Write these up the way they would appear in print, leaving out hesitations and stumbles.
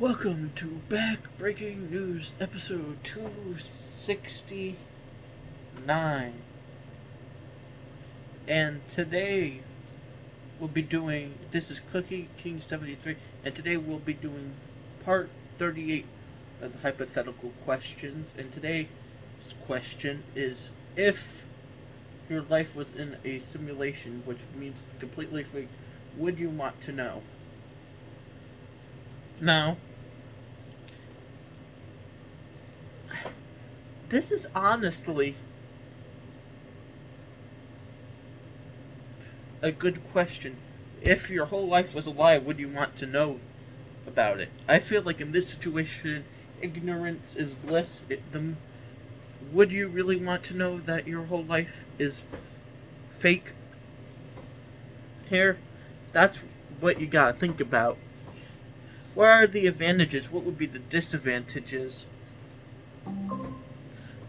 Welcome to Back-Breaking News, episode 269. And today we'll be doing, this is Cookie King 73, and today we'll be doing part 38 of the hypothetical questions. And today's question is, if your life was in a simulation, which means completely fake, would you want to know? Now, this is honestly a good question. If your whole life was a lie, would you want to know about it? I feel like in this situation, ignorance is bliss. Would you really want to know that your whole life is fake? Here, that's what you gotta think about. What are the advantages? What would be the disadvantages?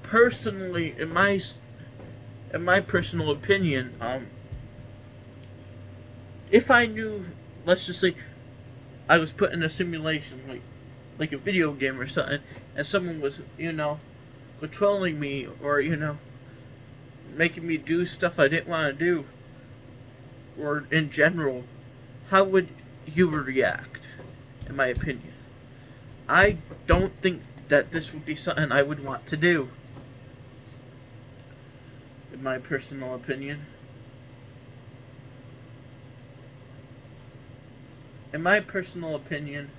Personally, in my personal opinion, if I knew, let's just say, I was put in a simulation, like a video game or something, and someone was, controlling me, or making me do stuff I didn't want to do, or in general, how would you react? In my opinion, I don't think that this would be something I would want to do. In my personal opinion. In my personal opinion,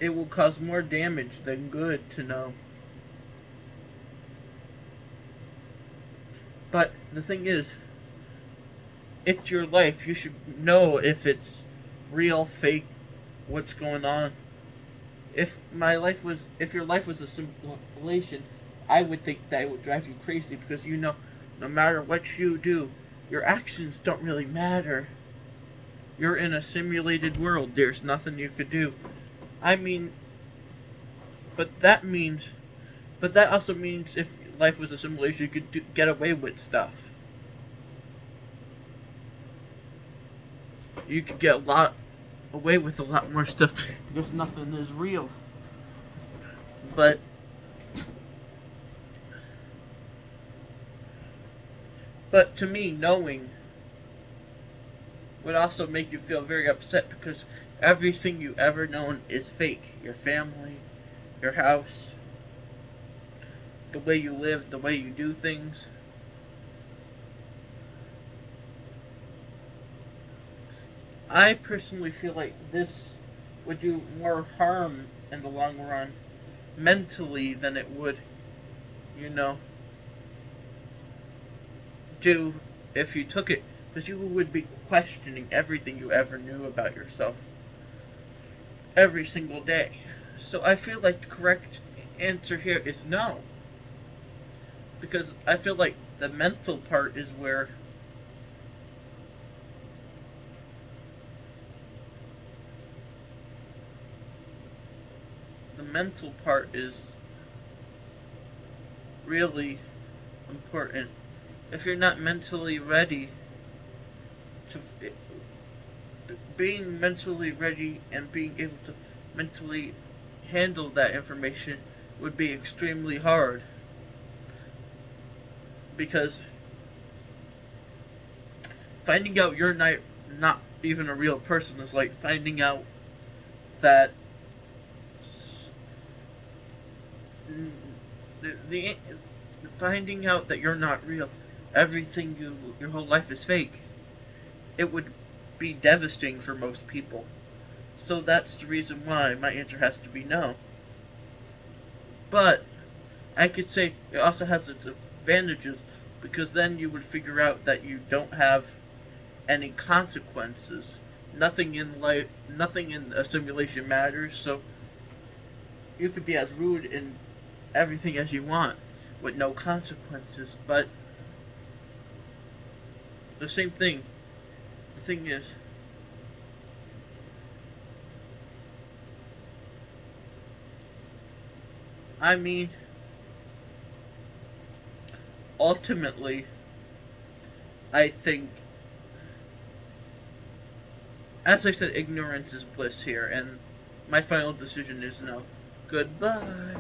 it will cause more damage than good to know. But the thing is, it's your life. You should know if it's real, fake, what's going on. If your life was a simulation, I would think that it would drive you crazy because no matter what you do, your actions don't really matter. You're in a simulated world. There's nothing you could do. I mean, but that also means if life was a simulation, you could get away with stuff. You could get away with a lot more stuff because nothing is real. But to me, knowing would also make you feel very upset because everything you ever known is fake. Your family, your house, the way you live, the way you do things. I personally feel like this would do more harm in the long run, mentally, than it would, do if you took it, because you would be questioning everything you ever knew about yourself every single day. So I feel like the correct answer here is no. Because I feel like the mental part is where really important. If you're not mentally ready to being mentally ready and being able to mentally handle that information would be extremely hard, because finding out you're not even a real person is like finding out that the finding out that you're not real, your whole life is fake. It would be devastating for most people. So that's the reason why my answer has to be no. But I could say it also has its advantages, because then you would figure out that you don't have any consequences. Nothing in a simulation matters, so you could be as rude in everything as you want with no consequences. But the same thing. The thing is, I mean, ultimately, I think, as I said, ignorance is bliss here, and my final decision is no. Goodbye.